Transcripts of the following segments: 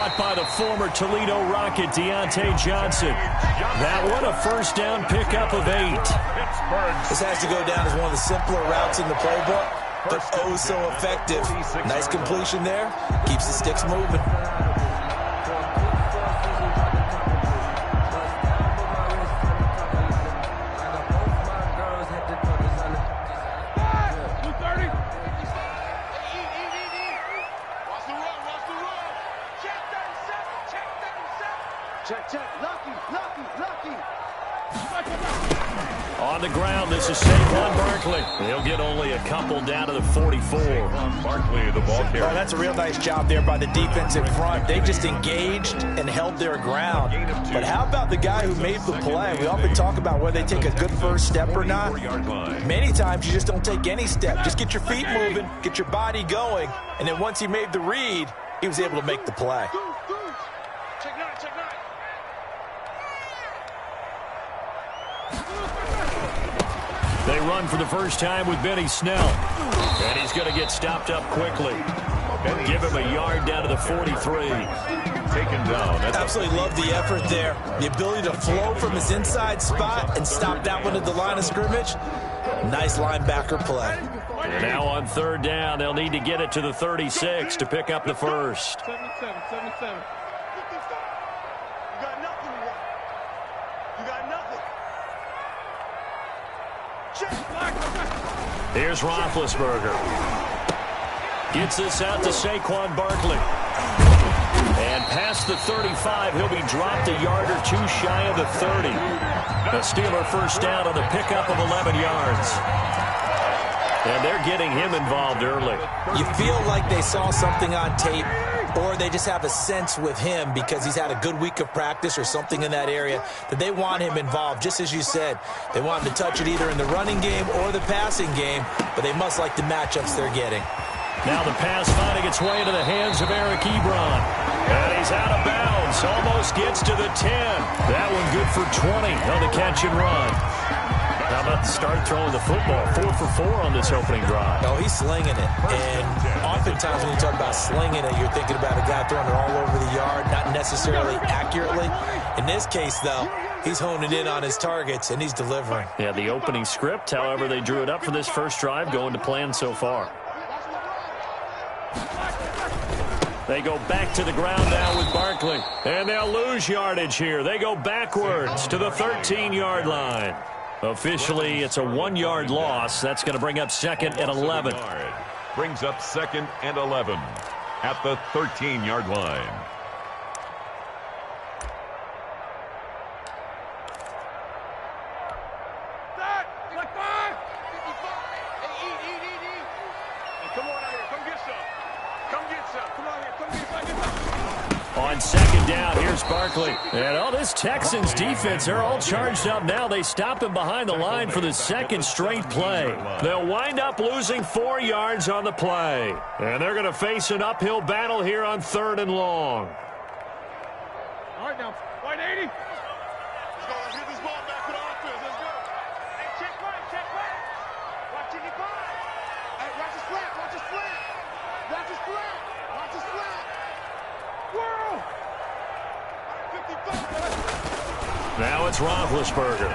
By the former Toledo Rocket, Deontay Johnson. That one a first down pickup of 8. This has to go down as one of the simpler routes in the playbook, but oh so effective. Nice completion there. Keeps the sticks moving. On the ground, this is Saquon Barkley. He'll get only a couple down to the 44. Barkley, the ball carrier. Oh, that's a real nice job there by the defense in front. They just engaged and held their ground. But how about the guy who made the play? We often talk about whether they take a good first step or not. Many times you just don't take any step. Just get your feet moving, get your body going, and then once he made the read, he was able to make the play. They run for the first time with Benny Snell. And he's going to get stopped up quickly. Give him a yard down to the 43. Taken down. Absolutely love the effort there. The ability to flow from his inside spot and stop that one at the line of scrimmage. Nice linebacker play. And now on third down, they'll need to get it to the 36 to pick up the first. 77. Here's Roethlisberger. Gets this out to Saquon Barkley. And past the 35, he'll be dropped a yard or two shy of the 30. A Steeler first down on the pickup of 11 yards. And they're getting him involved early. You feel like they saw something on tape, or they just have a sense with him because he's had a good week of practice or something in that area that they want him involved. Just as you said, they want him to touch it either in the running game or the passing game, but they must like the matchups they're getting. Now the pass finding its way into the hands of Eric Ebron. And he's out of bounds. Almost gets to the 10. That one good for 20 on the catch and run. How about the start throwing the football? 4 for 4 on this opening drive. No, he's slinging it. And oftentimes when you talk about slinging it, you're thinking about a guy throwing it all over the yard, not necessarily accurately. In this case, though, he's honing in on his targets, and he's delivering. Yeah, the opening script, however, they drew it up for this first drive, going to plan so far. They go back to the ground now with Barkley. And they'll lose yardage here. They go backwards to the 13-yard line. Officially, it's a 1-yard loss. That's going to bring up second and 11. Brings up second and 11 at the 13-yard line. On second down, here's Barkley. And all this Texans defense, they're all charged up now. They stop him behind the line for the second straight play. They'll wind up losing 4 yards on the play. And they're going to face an uphill battle here on third and long. All right, now, wide 80. Let's go. Let's get this ball back to the offense. Let's go. Hey, check right, check right. Watch it, hey, watch his flat, watch his flat. Watch his flat, watch his flat. Whirl. 55. Now it's Roethlisberger.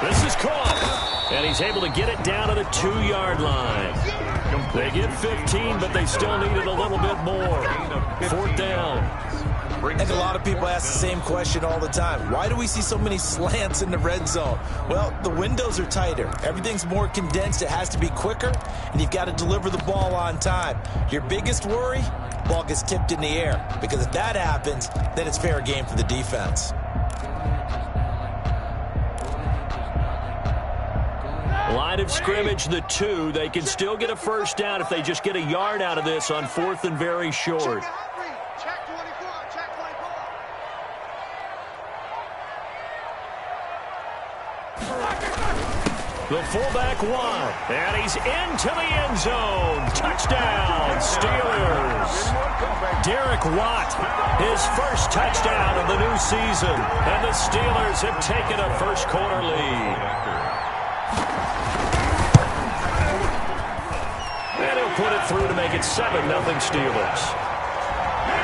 This is caught. And he's able to get it down to the 2-yard line. They get 15, but they still needed a little bit more. Fourth down. And a lot of people ask the same question all the time. Why do we see so many slants in the red zone? Well, the windows are tighter. Everything's more condensed. It has to be quicker, and you've got to deliver the ball on time. Your biggest worry? Ball gets tipped in the air. Because if that happens, then it's fair game for the defense. Line of scrimmage, the 2. They can still get a first down if they just get a yard out of this on fourth and very short. The fullback wide, and he's into the end zone. Touchdown, Steelers. Derek Watt, his first touchdown of the new season. And the Steelers have taken a first quarter lead. And he'll put it through to make it 7-0 Steelers.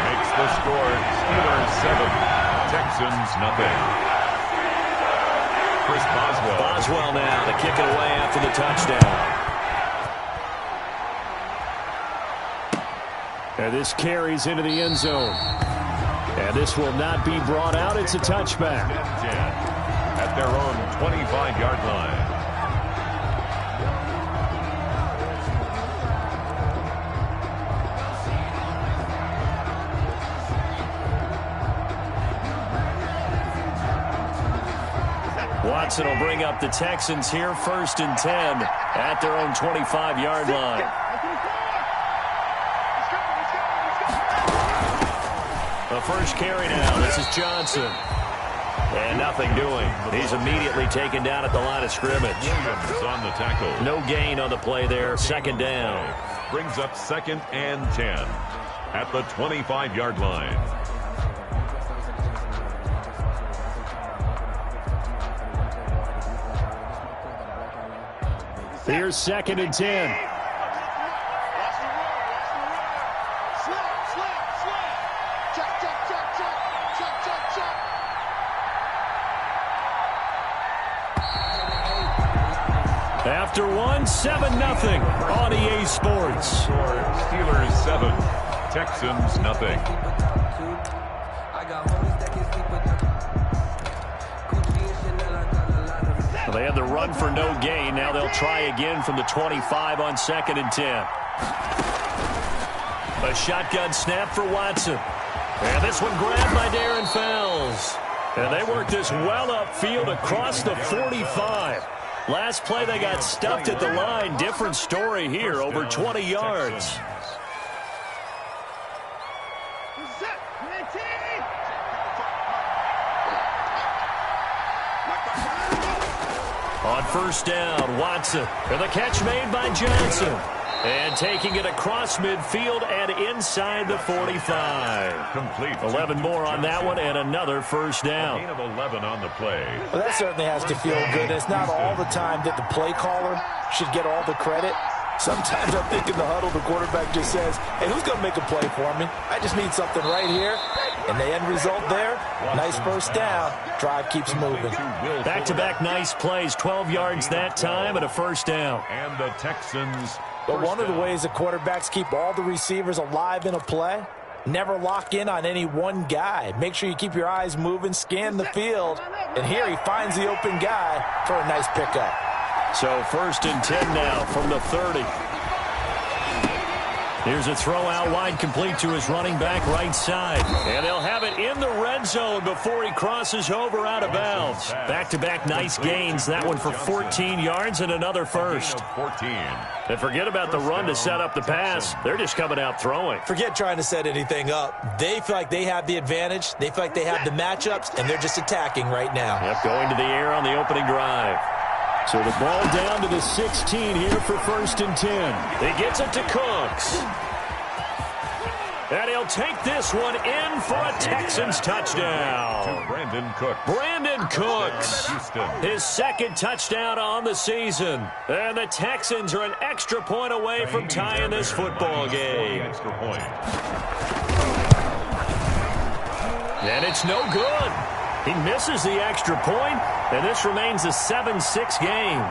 Makes the score, Steelers 7, Texans nothing. Chris Boswell. Boswell now to kick it away after the touchdown. And this carries into the end zone. And this will not be brought out. It's a touchback. 10 at their own 25-yard line. Watson will bring up the Texans here, 1st and 10 at their own 25-yard line. The first carry now. This is Johnson. And nothing doing. He's immediately taken down at the line of scrimmage. Williams on the tackle. No gain on the play there. 2nd down. Brings up 2nd and 10 at the 25-yard line. Here's 2nd and 10. After one, 7-0 on EA Sports. Steelers 7, Texans nothing. Well, they had the run for no gain. Now they'll try again from the 25 on 2nd and 10. A shotgun snap for Watson. And this one grabbed by Darren Fells. And they worked this well upfield across the 45. Last play, they got stuffed at the line. Different story here, over 20 yards. On 1st down, Watson. And the catch made by Johnson. And taking it across midfield and inside the 45. Complete. 11 more on that one and another 1st down. Gain of 11 on the play. Well, that certainly has to feel good. It's not all the time that the play caller should get all the credit. Sometimes I think in the huddle, the quarterback just says, hey, who's going to make a play for me? I just need something right here. And the end result there, nice 1st down. Drive keeps moving. Back-to-back nice plays, 12 yards that time and a 1st down. And the Texans. But one of the ways the quarterbacks keep all the receivers alive in a play, never lock in on any one guy. Make sure you keep your eyes moving, scan the field. And here he finds the open guy for a nice pickup. So 1st and 10 now from the 30. Here's a throw out wide, complete to his running back right side. And they'll have it in the red zone before he crosses over out of bounds. Back-to-back nice gains. That one for 14 yards and another 1st. 14. And forget about the run to set up the pass. They're just coming out throwing. Forget trying to set anything up. They feel like they have the advantage. They feel like they have the matchups, and they're just attacking right now. Yep, going to the air on the opening drive. So the ball down to the 16 here for 1st and 10. He gets it to Cooks. And he'll take this one in for a Texans touchdown. Brandon Cooks. Brandon Cooks. His 2nd touchdown on the season. And the Texans are an extra point away from tying this football game. Extra point. And it's no good. He misses the extra point, and this remains a 7-6 game.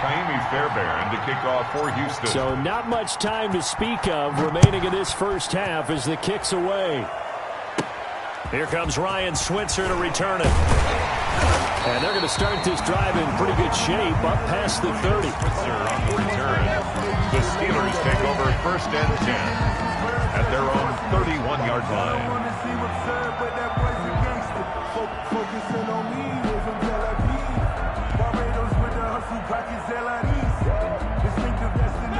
Kaimi Fairbairn to kick off for Houston. So not much time to speak of remaining in this 1st half as the kick's away. Here comes Ryan Switzer to return it. And they're going to start this drive in pretty good shape up past the 30. Switzer on the return. The Steelers take over 1st and 10 at their own 31-yard line.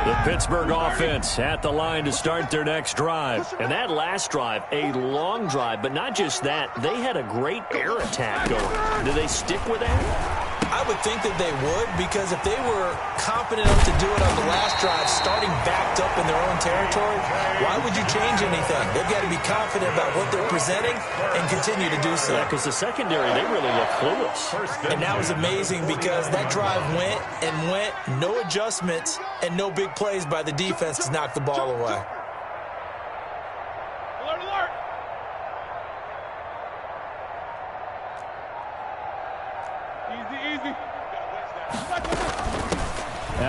The Pittsburgh offense at the line to start their next drive. And that last drive, a long drive, but not just that. They had a great air attack going. Do they stick with that? I would think that they would, because if they were confident enough to do it on the last drive, starting backed up in their own territory, why would you change anything? They've got to be confident about what they're presenting and continue to do so. Yeah, because the secondary, they really look clueless. And that was amazing because that drive went and went, no adjustments and no big plays by the defense to knock the ball away.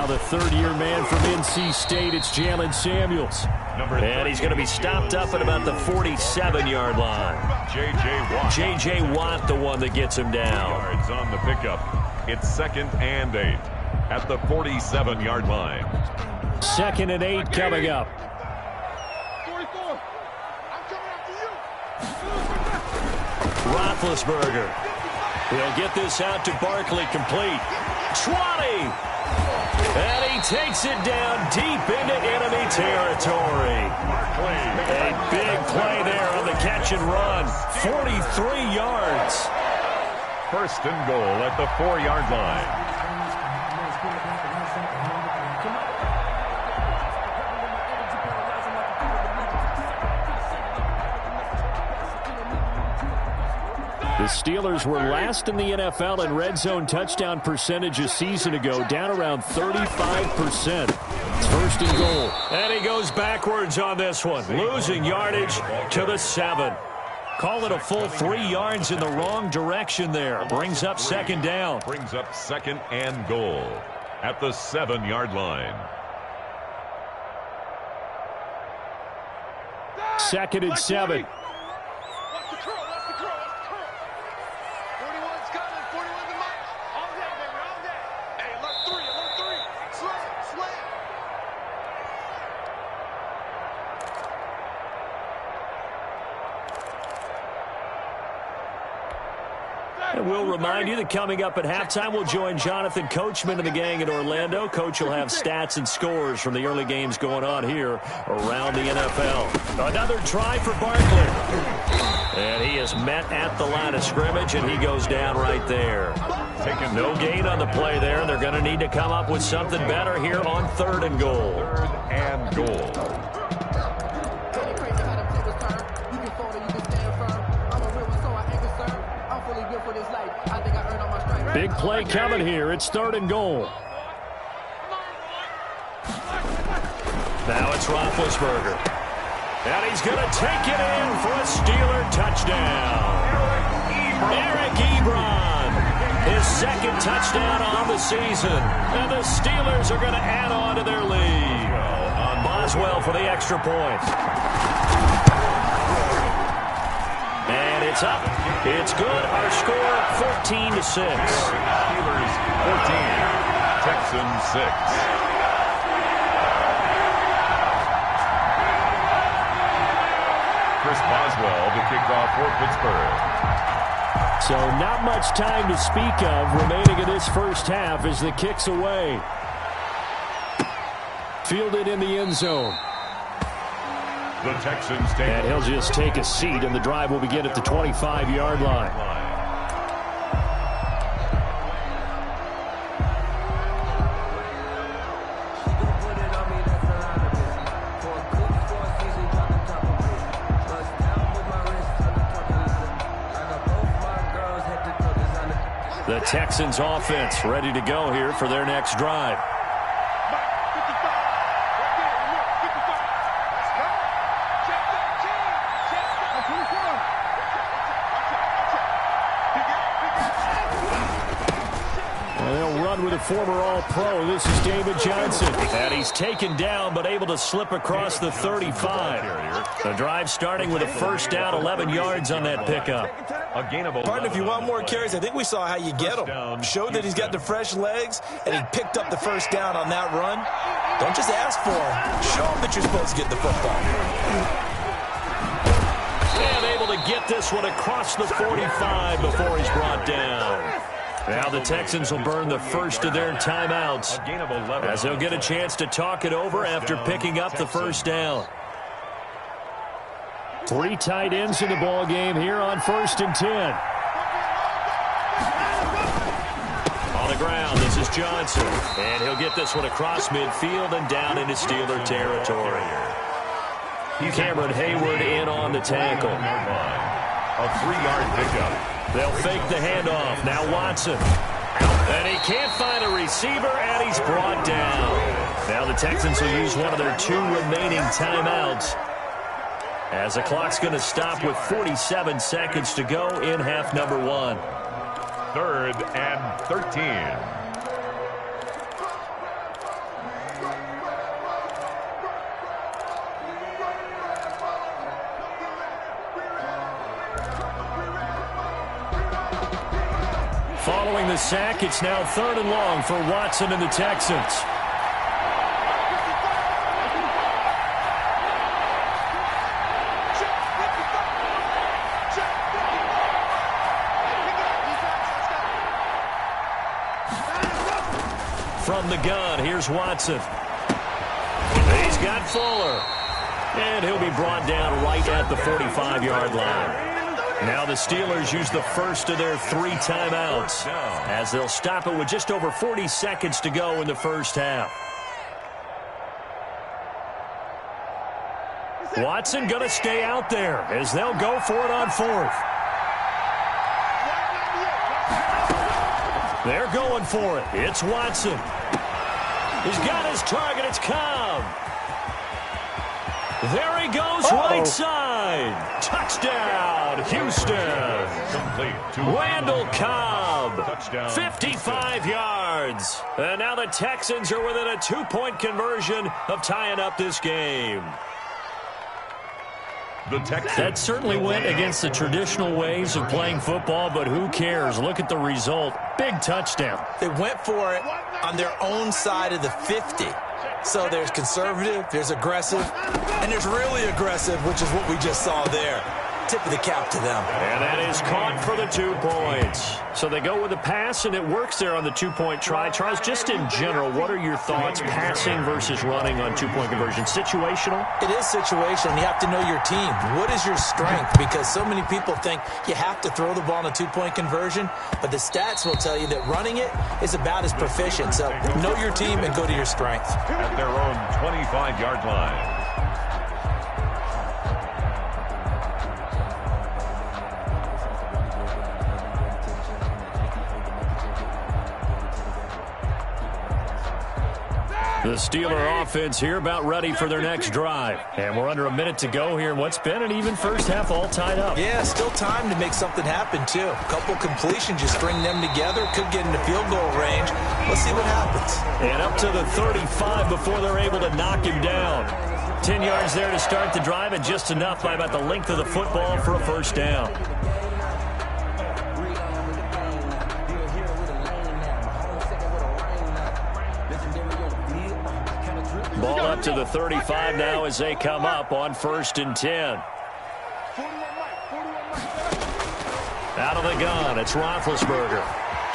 Now the third-year man from NC State, it's Jalen Samuels. And he's going to be stopped up at about the 47-yard line. J.J. Watt, the one that gets him down. Yards on the pickup. It's 2nd and 8 at the 47-yard line. 2nd and 8 coming up. 44. I'm coming after you. Roethlisberger. He'll get this out to Barkley, complete. 20. And he takes it down deep into enemy territory. A big play there on the catch and run. 43 yards. 1st and goal at the 4-yard line. The Steelers were last in the NFL in red zone touchdown percentage a season ago, down around 35%. It's 1st and goal. And he goes backwards on this one, losing yardage to the 7. Call it a full 3 yards in the wrong direction there. Brings up 2nd down. Brings up 2nd and goal at the 7-yard line. 2nd and 7. And we'll remind you that coming up at halftime, we'll join Jonathan Coachman and the gang in Orlando. Coach will have stats and scores from the early games going on here around the NFL. Another try for Barkley. And he is met at the line of scrimmage, and he goes down right there. Taking no gain on the play there, and they're going to need to come up with something better here on 3rd and goal. 3rd and goal. Big play coming here. It's 3rd and goal. Now it's Roethlisberger. And he's going to take it in for a Steeler touchdown. Eric Ebron, his 2nd touchdown on the season. And the Steelers are going to add on to their lead. Boswell for the extra point. And it's up. It's good. Our score 14-6. Steelers 14, Texans 6. Chris Boswell to kick off for Pittsburgh. So not much time to speak of remaining in this first half as the kick's away. Fielded in the end zone. The Texans take. And he'll just take a seat, and the drive will begin at the 25-yard line. The Texans offense ready to go here for their next drive. With a former All-Pro, this is David Johnson. And he's taken down, but able to slip across the 35. The drive starting with a 1st down, 11 yards on that pickup. A gain of 11. Pardon, if you want more carries, I think we saw how you get him. Showed that he's got the fresh legs, and he picked up the 1st down on that run. Don't just ask for him. Show him that you're supposed to get the football. And able to get this one across the 45 before he's brought down. Now the Texans will burn the first of their timeouts as they'll get a chance to talk it over after picking up the 1st down. 3 tight ends in the ball game here on 1st and 10. On the ground, this is Johnson. And he'll get this one across midfield and down into Steeler territory. Cameron Hayward in on the tackle. A 3-yard pickup. They'll fake the handoff. Now Watson. And he can't find a receiver, and he's brought down. Now the Texans will use one of their 2 remaining timeouts, as the clock's going to stop with 47 seconds to go in half number 1. 3rd and 13. Following the sack, it's now 3rd and long for Watson and the Texans. From the gun, here's Watson. He's got Fuller. And he'll be brought down right at the 45-yard line. Now the Steelers use the first of their 3 timeouts as they'll stop it with just over 40 seconds to go in the first half. Watson going to stay out there as they'll go for it on 4th. They're going for it. It's Watson. He's got his target. It's Cobb. There he goes, right side. Touchdown, Houston. Complete to Randall Cobb. Touchdown. 55 yards. And now the Texans are within a 2-point conversion of tying up this game. The Texans. That certainly went against the traditional ways of playing football, but who cares? Look at the result. Big touchdown. They went for it on their own side of the 50. So there's conservative, there's aggressive, and there's really aggressive, which is what we just saw there. Tip of the cap to them. And that is caught for the 2 points. So they go with a pass, and it works there on the 2-point try. Charles, just in general, what are your thoughts passing versus running on 2-point conversion? Situational? It is situational. You have to know your team. What is your strength? Because so many people think you have to throw the ball in a 2-point conversion, but the stats will tell you that running it is about as proficient. So know your team and go to your strength. At their own 25-yard line. The Steeler offense here about ready for their next drive. And we're under a minute to go here in what's been an even first half all tied up. Yeah, still time to make something happen, too. A couple completions, just string them together. Could get into field goal range. Let's see what happens. And up to the 35 before they're able to knock him down. 10 yards there to start the drive, and just enough by about the length of the football for a first down. Ball up to the 35 now as they come up on 1st and 10. Out of the gun, it's Roethlisberger.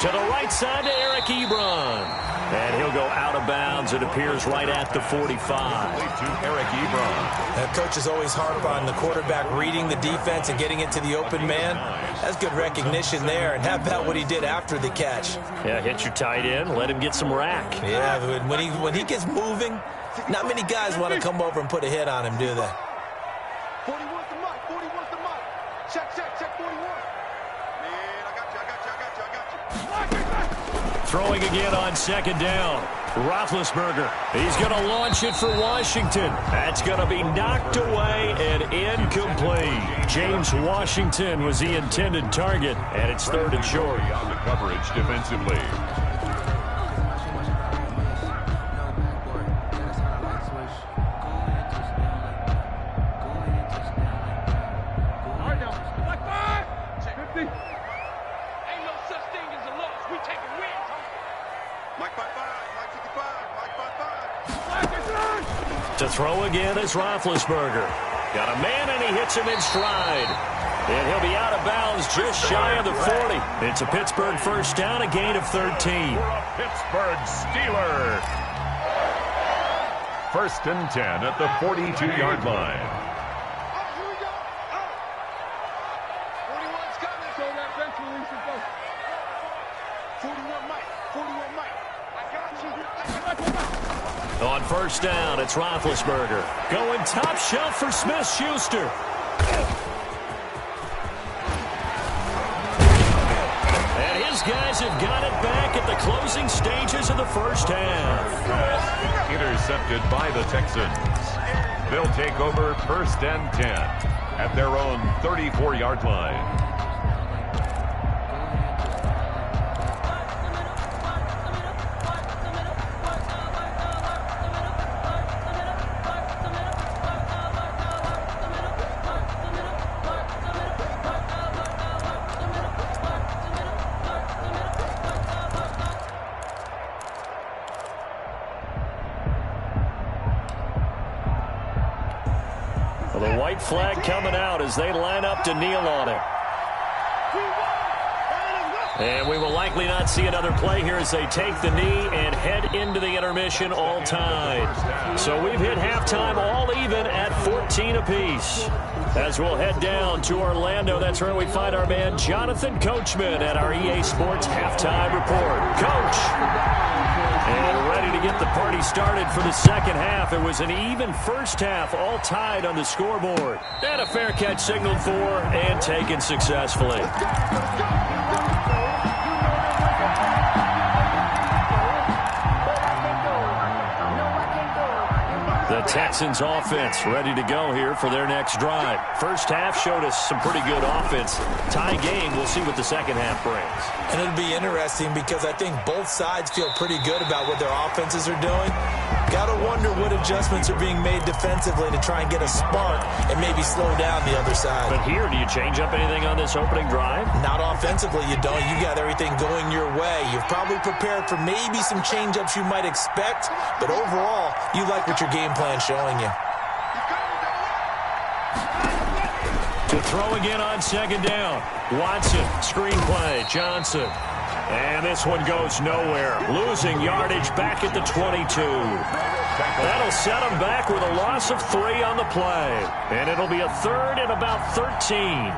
To the right side to Eric Ebron. And he'll go out of bounds. It appears right at the 45. To Eric Ebron. That coach is always harp on the quarterback reading the defense and getting into the open man. That's good recognition there. And how about what he did after the catch? Yeah, hit your tight end. Let him get some rack. Yeah, when he gets moving, not many guys want to come over and put a hit on him, do they? 41's the mark. 41's the mark. Check 41. Man, I got you. Throwing again on 2nd down. Roethlisberger. He's going to launch it for Washington. That's going to be knocked away and incomplete. James Washington was the intended target, and it's 3rd and short. On the coverage defensively. To throw again is Roethlisberger. Got a man, and he hits him in stride. And he'll be out of bounds just shy of the 40. It's a Pittsburgh first down, a gain of 13. For a Pittsburgh Steeler. 1st and 10 at the 42-yard line. 41's coming. So that bench release is go. 41 Mike. 41 Mike. I got you. On 1st down, it's Roethlisberger. Going top shelf for Smith-Schuster. And his guys have got it back at the closing stages of the first half. Intercepted by the Texans. They'll take over 1st and 10 at their own 34-yard line. Well, the white flag coming out as they line up to kneel on it. And we will likely not see another play here as they take the knee and head into the intermission all tied. So we've hit halftime all even at 14 apiece. As we'll head down to Orlando, that's where we find our man Jonathan Coachman at our EA Sports Halftime Report. Coach! And ready to get the party started for the second half. It was an even first half, all tied on the scoreboard. And a fair catch signaled for and taken successfully. The Texans offense ready to go here for their next drive. First half showed us some pretty good offense. Tie game, we'll see what the second half brings. And it'll be interesting because I think both sides feel pretty good about what their offenses are doing. Got to wonder what adjustments are being made defensively to try and get a spark and maybe slow down the other side. But here, do you change up anything on this opening drive? Not offensively, you don't. You got everything going your way. You've probably prepared for maybe some change-ups you might expect, but overall, you like what your game plan's showing you. To throw again on second down. Watson, screen play, Johnson. And this one goes nowhere. Losing yardage back at the 22. That'll set them back with a loss of 3 on the play. And it'll be a third and about 13.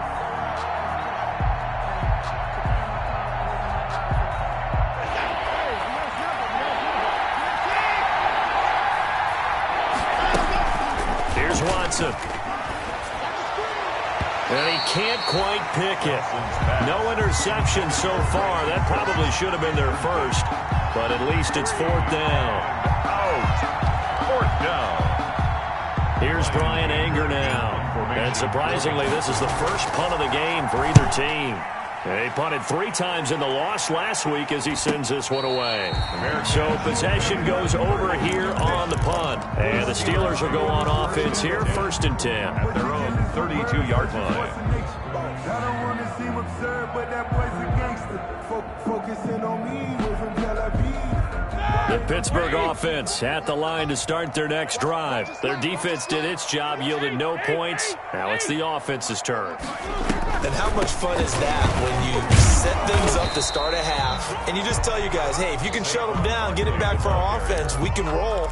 Here's Watson. And he can't quite pick it. No interception so far. That probably should have been their first. But at least it's 4th down. Out. 4th down. Here's Brian Anger now. And surprisingly, this is the first punt of the game for either team. He punted 3 times in the loss last week as he sends this one away. So possession goes over here on the punt. And the Steelers will go on offense here, 1st and 10. At their own 32-yard line. The Pittsburgh offense at the line to start their next drive. Their defense did its job, yielded no points. Now it's the offense's turn. And how much fun is that when you set things up to start a half and you just tell you guys, hey, if you can shut them down, get it back for our offense, we can roll.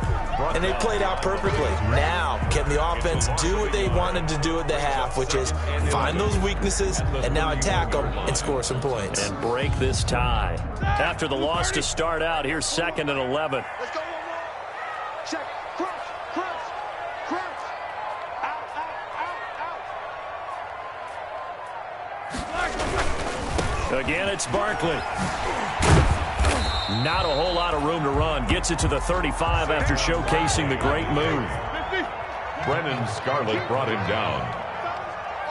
And they played out perfectly. Now, can the offense do what they wanted to do at the half, which is find those weaknesses and now attack them and score some points. And break this tie. After the loss to start out, here's 2nd and 11. Let's go. Check. Cross. Out. Again, it's Barkley. Not a whole lot of room to run. Gets it to the 35 after showcasing the great move. Brennan Scarlett brought him down.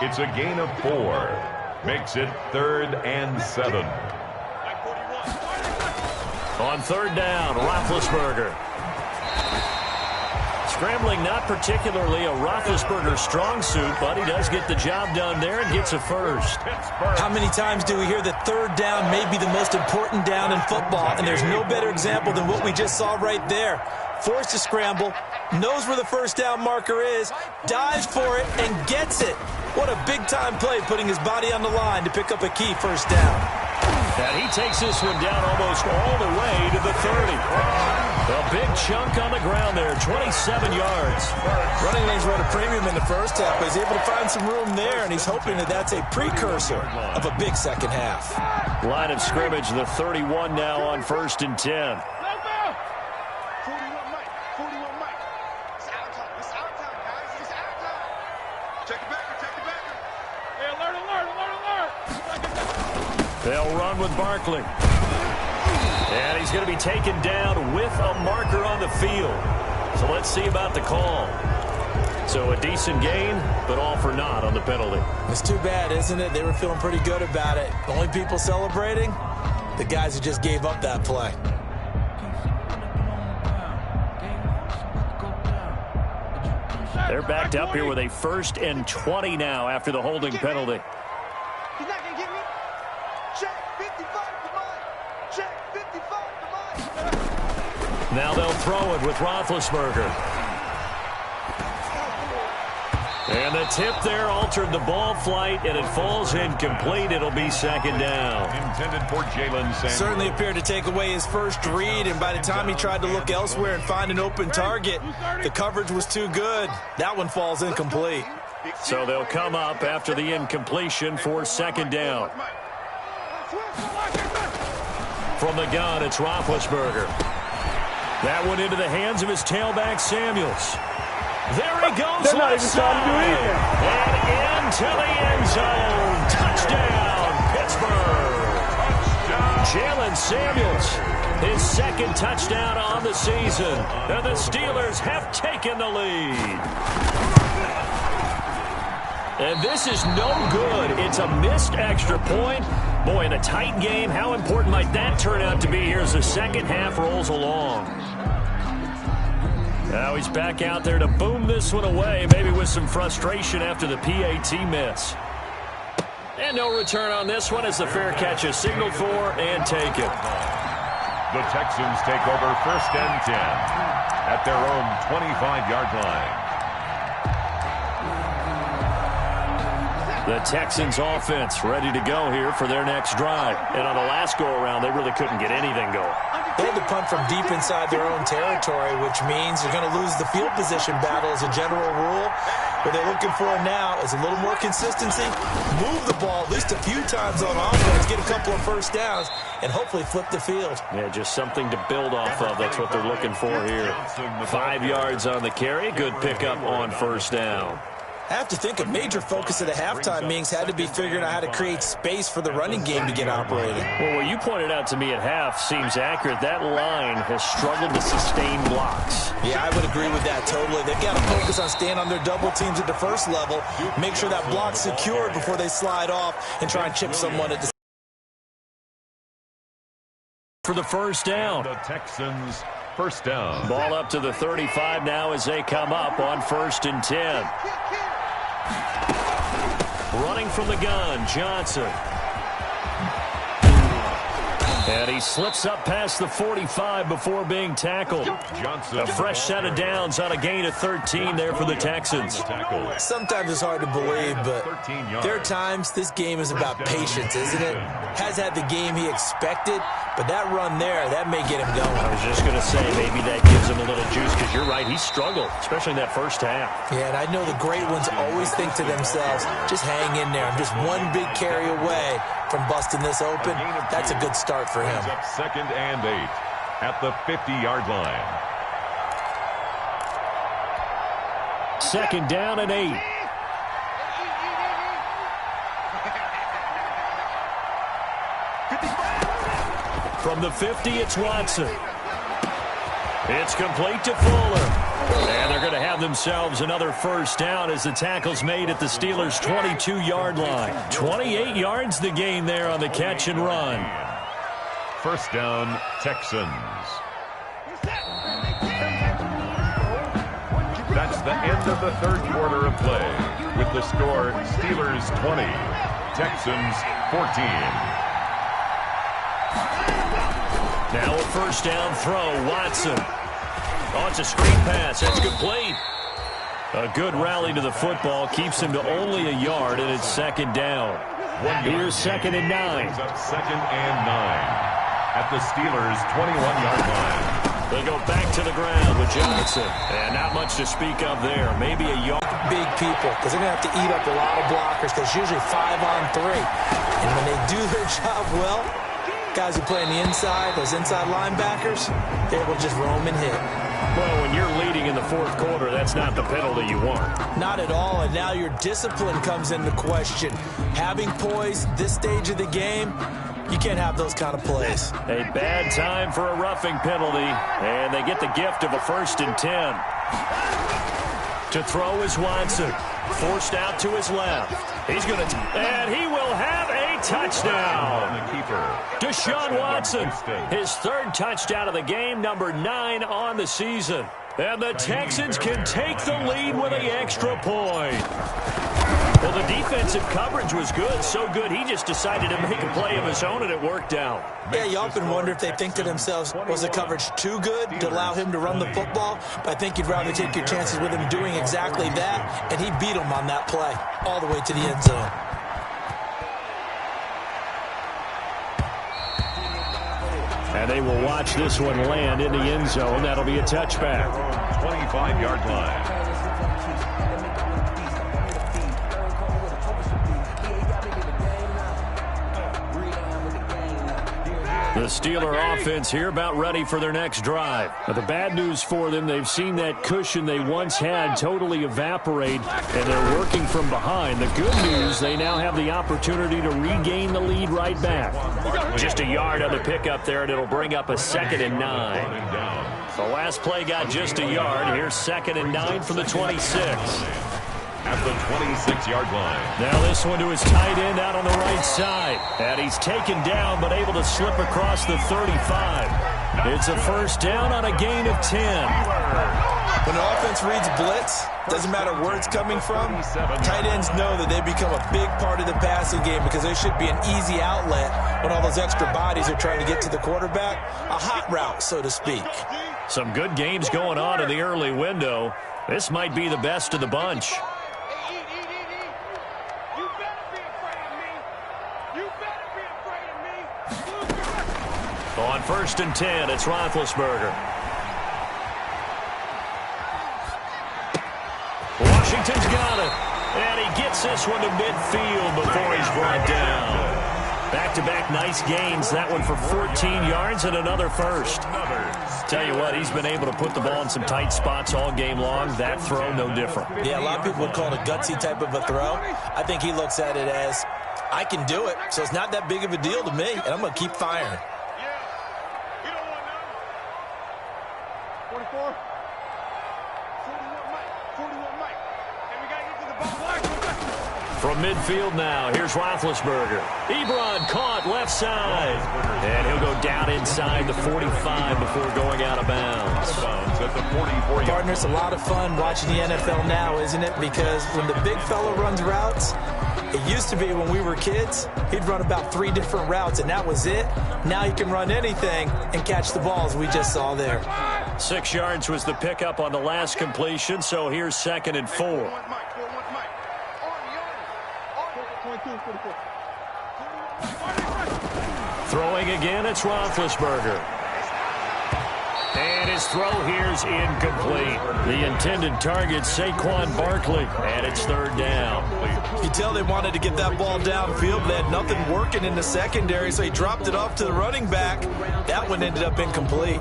It's a gain of 4. Makes it 3rd and 7. On 3rd down, Roethlisberger. Scrambling, not particularly a Roethlisberger strong suit, but he does get the job done there and gets a first. How many times do we hear that 3rd down may be the most important down in football, and there's no better example than what we just saw right there. Forced to scramble, knows where the 1st down marker is, dives for it, and gets it. What a big-time play, putting his body on the line to pick up a key 1st down. And he takes this one down almost all the way to the 30. A big chunk on the ground there, 27 yards. Running lanes were at a premium in the first half, but he's able to find some room there, and he's hoping that that's a precursor of a big second half. Line of scrimmage, the 31 now on 1st and 10. 41 Mike. It's out time, guys. It's out time. Check it back. Hey, alert. They'll run with Barkley. And he's going to be taken down with a marker on the field. So let's see about the call. So a decent gain, but all for naught on the penalty. It's too bad, isn't it? They were feeling pretty good about it. The only people celebrating, the guys who just gave up that play. They're backed up here with a 1st and 20 now after the holding penalty. He's not going to get me. Check 55 to mine. Check 55 to mine. Now they'll throw it with Roethlisberger. And the tip there altered the ball flight, and it falls incomplete. It'll be second down. Intended for Jalen Samuels. Certainly appeared to take away his first read, and by the time he tried to look elsewhere and find an open target, the coverage was too good. That one falls incomplete. So they'll come up after the incompletion for second down. From the gun, it's Roethlisberger. That one into the hands of his tailback, Samuels. There he goes left side. And into the end zone. Touchdown, Pittsburgh. Jalen Samuels, his second touchdown on the season. And the Steelers have taken the lead. And this is no good. It's a missed extra point. Boy, in a tight game, how important might that turn out to be here as the second half rolls along? Now he's back out there to boom this one away, maybe with some frustration after the PAT miss. And no return on this one as the fair catch is signaled for and taken. The Texans take over 1st and 10 at their own 25-yard line. The Texans offense ready to go here for their next drive. And on the last go-around, they really couldn't get anything going. They had to punt from deep inside their own territory, which means they're going to lose the field position battle as a general rule. What they're looking for now is a little more consistency, move the ball at least a few times on offense, get a couple of first downs, and hopefully flip the field. Yeah, just something to build off of. That's what they're looking for here. 5 yards on the carry. Good pickup on first down. I have to think a major focus of the halftime meetings had to be figuring out how to create space for the running game to get operating. Well, what you pointed out to me at half seems accurate. That line has struggled to sustain blocks. Yeah, I would agree with that totally. They've got to focus on staying on their double teams at the first level, make sure that block's secured before they slide off and try and chip someone at the for the first down. The Texans first down. Ball up to the 35 now as they come up on 1st and 10. Running from the gun, Johnson. And he slips up past the 45 before being tackled. Johnson. A fresh set of downs on a gain of 13 there for the Texans. Sometimes it's hard to believe, but there are times this game is about patience, isn't it? Has had the game he expected, but that run there, that may get him going. I was just going to say, maybe that gives him a little juice, because you're right, he struggled, especially in that first half. Yeah, and I know the great ones always think to themselves, just hang in there. I'm just one big carry away from busting this open. That's a good start for him. Up 2nd and 8 at the 50-yard line. 2nd down and 8. From the 50, it's Watson. It's complete to Fuller. And they're going to have themselves another first down as the tackle's made at the Steelers' 22-yard line. 28 yards the gain there on the catch and run. First down, Texans. That's the end of the 3rd quarter of play. With the score, Steelers 20, Texans 14. Now a first down throw, Watson. Oh, it's a screen pass. That's complete. A good rally to the football keeps him to only a yard, and it's 2nd down. Here's 2nd and 9. Up 2nd and 9 at the Steelers' 21-yard line. They go back to the ground with Johnson. And not much to speak of there. Maybe a yard. Big people, because they're going to have to eat up a lot of blockers. There's usually 5 on 3. And when they do their job well, guys who play on the inside, those inside linebackers, they will just roam and hit. Well, when you're leading in the 4th quarter, that's not the penalty you want. Not at all, and now your discipline comes into question. Having poise this stage of the game, you can't have those kind of plays. A bad time for a roughing penalty, and they get the gift of a 1st and 10. To throw is Watson. Forced out to his left. He's going to, and he will have a touchdown. The keeper. Deshaun Watson, his 3rd touchdown of the game, number 9 on the season. And the Texans can take the lead with an extra point. Well, the defensive coverage was good, so good he just decided to make a play of his own, and it worked out. Yeah, you often wonder if they think to themselves, was the coverage too good to allow him to run the football? But I think you'd rather take your chances with him doing exactly that, and he beat him on that play all the way to the end zone. And they will watch this one land in the end zone. That'll be a touchback. 25-yard line. The Steeler offense here about ready for their next drive. But the bad news for them, they've seen that cushion they once had totally evaporate, and they're working from behind. The good news, they now have the opportunity to regain the lead right back. Just a yard on the pickup there, and it'll bring up a 2nd and 9. The last play got just a yard. Here's 2nd and 9 from the 26. At the 26-yard line. Now this one to his tight end out on the right side. And he's taken down but able to slip across the 35. It's a first down on a gain of 10. When an offense reads blitz, doesn't matter where it's coming from, tight ends know that they become a big part of the passing game because there should be an easy outlet when all those extra bodies are trying to get to the quarterback. A hot route, so to speak. Some good games going on in the early window. This might be the best of the bunch. On 1st and 10, it's Roethlisberger. Washington's got it. And he gets this one to midfield before he's brought down. Back-to-back nice gains. That one for 14 yards and another first. Tell you what, he's been able to put the ball in some tight spots all game long. That throw, no different. Yeah, a lot of people would call it a gutsy type of a throw. I think he looks at it as, I can do it, so it's not that big of a deal to me, and I'm going to keep firing. 44. 41 Mike. And we got to get to the ball line. From midfield now, here's Roethlisberger. Ebron caught left side. And he'll go down inside the 45 before going out of bounds. At the 44. Partner, it's a lot of fun watching the NFL now, isn't it? Because when the big fella runs routes, it used to be when we were kids, he'd run about 3 different routes, and that was it. Now he can run anything and catch the balls we just saw there. 6 yards was the pickup on the last completion, so here's 2nd and 4. Throwing again, it's Roethlisberger. And his throw here's incomplete. The intended target, Saquon Barkley, and it's 3rd down. You tell they wanted to get that ball downfield, but they had nothing working in the secondary, so he dropped it off to the running back. That one ended up incomplete.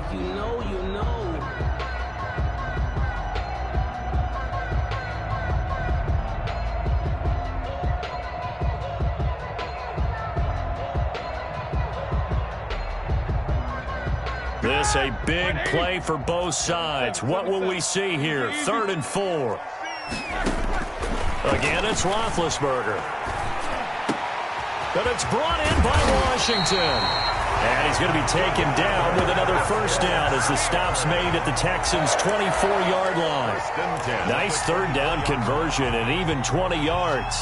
This a big play for both sides. What will we see here? 3rd and 4. Again, it's Roethlisberger. But it's brought in by Washington. And he's going to be taken down with another first down as the stop's made at the Texans' 24-yard line. Nice 3rd down conversion and even 20 yards.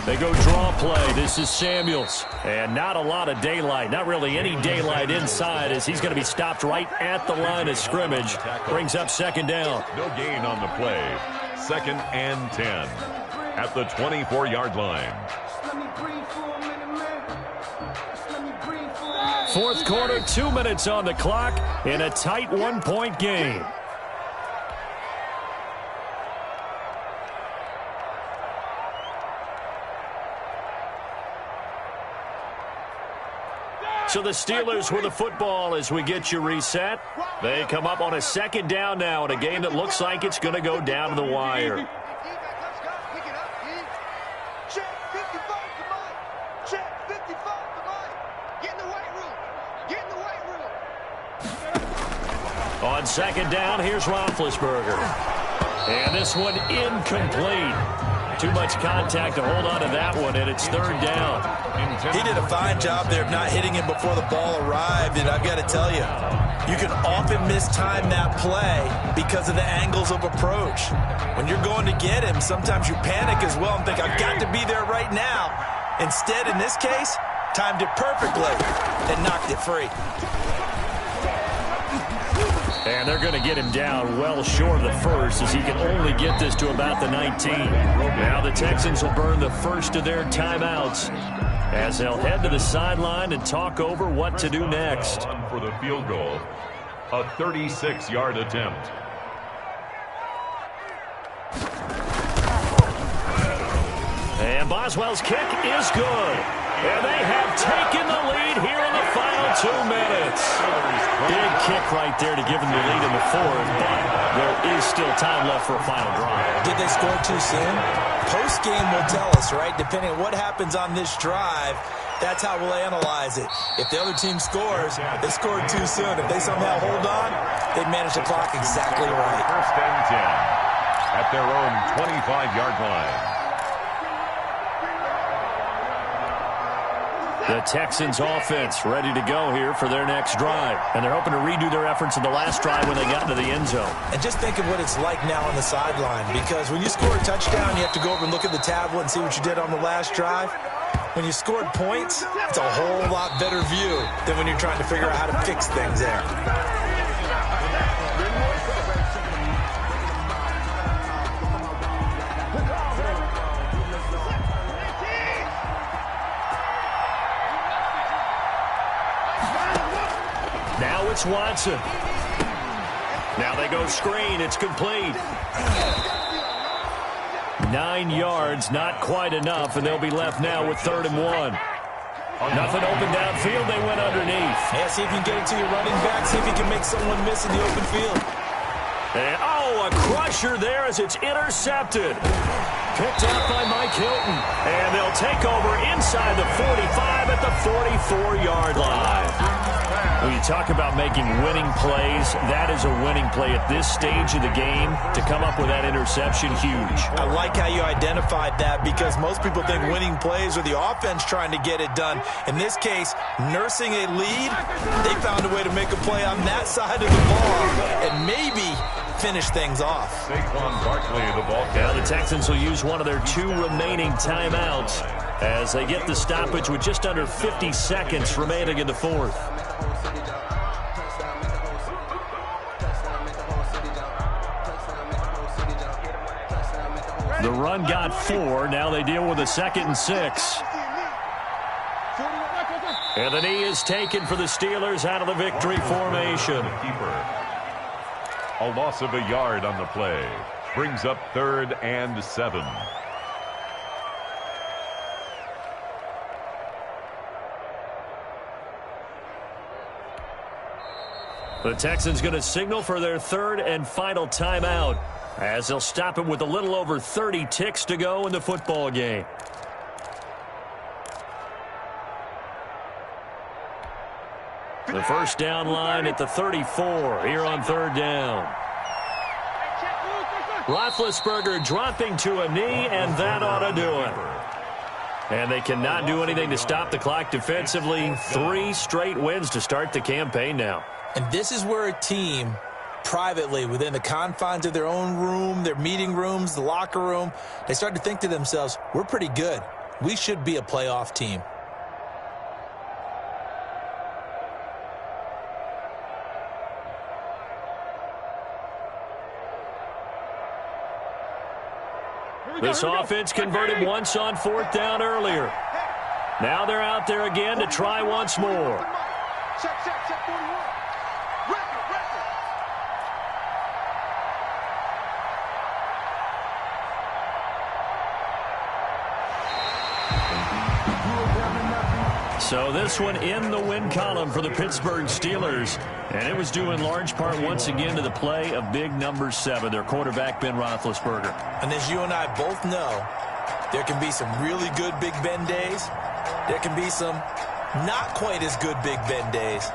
They go draw play. This is Samuels. And not a lot of daylight. Not really any daylight inside as he's going to be stopped right at the line of scrimmage. Brings up 2nd down. No gain on the play. 2nd and 10 at the 24-yard line. 4th quarter, 2 minutes on the clock in a tight 1-point game. So the Steelers with the football as we get you reset. They come up on a 2nd down now in a game that looks like it's going to go down to the wire. On second down, here's Roethlisberger. And this one incomplete. Too much contact to hold on to that one, and it's third down. He did a fine job there of not hitting him before the ball arrived, and I've got to tell you, you can often mistime that play because of the angles of approach. When you're going to get him, sometimes you panic as well and think, I've got to be there right now. Instead, in this case, timed it perfectly and knocked it free. And they're going to get him down well short of the first, as he can only get this to about the 19. Now the Texans will burn the first of their timeouts as they'll head to the sideline and talk over what to do next. For the field goal, a 36-yard attempt. And Boswell's kick is good. And they have taken the lead here in the final 2 minutes. Big kick right there to give them the lead in the fourth, but there is still time left for a final drive. Did they score too soon? Post-game will tell us, right? Depending on what happens on this drive, that's how we'll analyze it. If the other team scores, they scored too soon. If they somehow hold on, they manage the clock exactly right. First and 10 at their own 25-yard line. The Texans offense ready to go here for their next drive. And they're hoping to redo their efforts in the last drive when they got into the end zone. And just think of what it's like now on the sideline, because when you score a touchdown, you have to go over and look at the tablet and see what you did on the last drive. When you scored points, it's a whole lot better view than when you're trying to figure out how to fix things there. Now it's Watson. Now they go screen. It's complete. 9 yards, not quite enough, and they'll be left now with 3rd and 1. Nothing open downfield. They went underneath. Yeah, see if you can get it to your running back. See if you can make someone miss in the open field. And, a crusher there as it's intercepted. Picked out by Mike Hilton. And they'll take over inside the 45 at the 44-yard line. When you talk about making winning plays, that is a winning play at this stage of the game. To come up with that interception, huge. I like how you identified that, because most people think winning plays are the offense trying to get it done. In this case, nursing a lead, they found a way to make a play on that side of the ball and maybe finish things off. Saquon Barkley, the ball carrier. Now the Texans will use one of their 2 remaining timeouts as they get the stoppage with just under 50 seconds remaining in the fourth. The run got 4. Now they deal with a 2nd and 6. And the knee is taken for the Steelers out of the victory formation. A loss of a yard on the play. Brings up 3rd and 7. The Texans going to signal for their 3rd and final timeout, as they'll stop it with a little over 30 ticks to go in the football game. The first down line at the 34 here on 3rd down. Roethlisberger dropping to a knee, and that ought to do it. And they cannot do anything to stop the clock defensively. 3 straight wins to start the campaign now. And this is where a team privately, within the confines of their own room, their meeting rooms, the locker room, they start to think to themselves, we're pretty good. We should be a playoff team. This offense converted once on 4th down earlier. Now they're out there again to try once more. Check 41. So this one in the win column for the Pittsburgh Steelers. And it was due in large part once again to the play of big number 7, their quarterback, Ben Roethlisberger. And as you and I both know, there can be some really good Big Ben days. There can be some Not quite as good Big Ben days,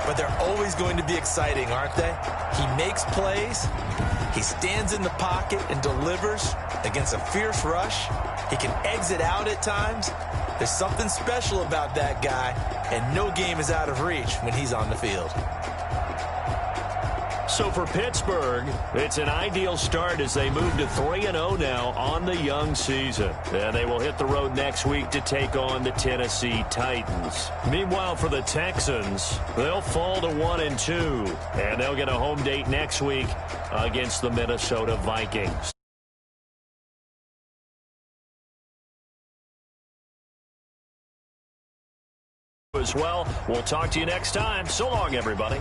but they're always going to be exciting, aren't they? He makes plays, he stands in the pocket and delivers against a fierce rush. He can exit out at times. There's something special about that guy, and no game is out of reach when he's on the field. So for Pittsburgh, it's an ideal start as they move to 3-0 now on the young season. And they will hit the road next week to take on the Tennessee Titans. Meanwhile, for the Texans, they'll fall to 1-2, and they'll get a home date next week against the Minnesota Vikings. As well, we'll talk to you next time. So long, everybody.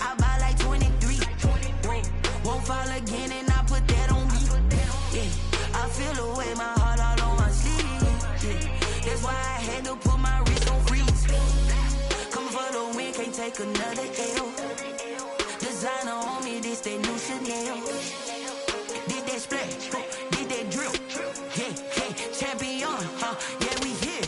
I buy like 23. Won't fall again and I put that on me. Yeah, I feel away my heart all on my sleeve. Yeah, that's why I had to put my wrist on freeze. Coming for the win, can't take another L. Designer on me, this that new Chanel. Did that splash, did that drill. Yeah, champion, yeah, we here.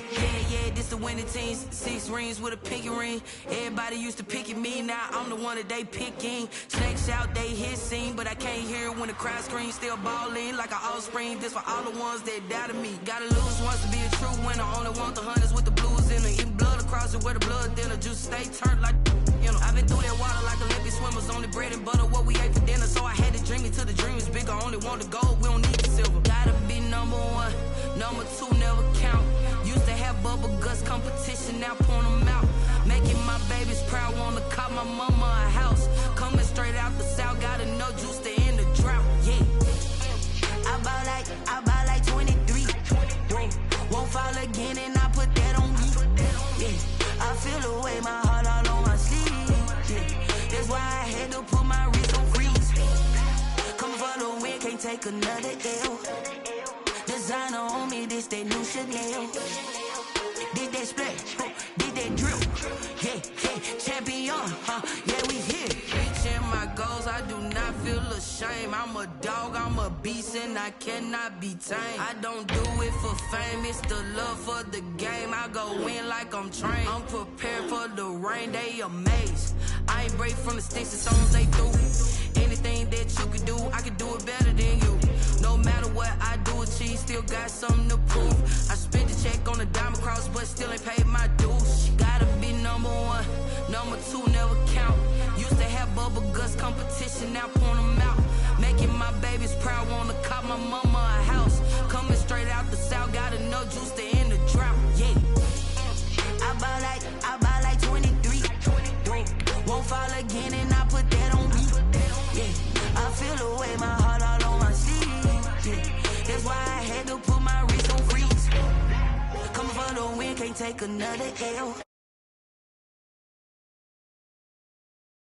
Yeah, this the winning team. 6 rings with a pinky ring. Everybody used to pick at me, now I'm the one that they picking. Snakes out, they hit scene, but I can't hear it when the crowd screams. Still balling like an offspring. This for all the ones that doubted me. Gotta lose once to be a true winner. Only want the hunters with the blues in it. Eating blood across it where the blood dinner. Juice stay turned like, you know. I've been through that water like Olympic swimmers. Only bread and butter, what we ate for dinner. So I had to dream it till the dream is bigger. Only want the gold, we don't need the silver. Gotta be number 1, number 2 never count. Used to have bubble guts competition, now point them out. Making my babies proud, wanna call my mama a house. Coming straight out the south, gotta know juice to end the drought. Yeah, I buy like 23. Won't fall again and I put that on me. Yeah, I feel away my heart all on my sleeve. Yeah, that's why I had to put my wrist on freeze. Coming for the win, can't take another L. Designer on me, this that new Chanel. Did that splash, did that drill. Yeah, champion, yeah, we here. Reaching my goals, I do not feel ashamed. I'm a dog, I'm a beast, and I cannot be tamed. I don't do it for fame, it's the love for the game. I go in like I'm trained. I'm prepared for the rain, they amazed. I ain't break from the sticks, as soon as they through. Anything that you can do, I can do it better than you. No matter what I do, achieve, still got something to prove. I spent the check on the diamond cross, but still ain't paid my dues. Gotta be number 1, number 2 never count. Used to have bubble guts competition, now point them out. Making my babies proud, wanna call my mama a house. Coming straight out the south, gotta know juice to end the drought. Yeah, I buy like 23. Won't fall again and I put that on me. Yeah, I feel away my heart all on my sleeve. Yeah, that's why I had to put my wrist on freeze. Coming for the win, can't take another L.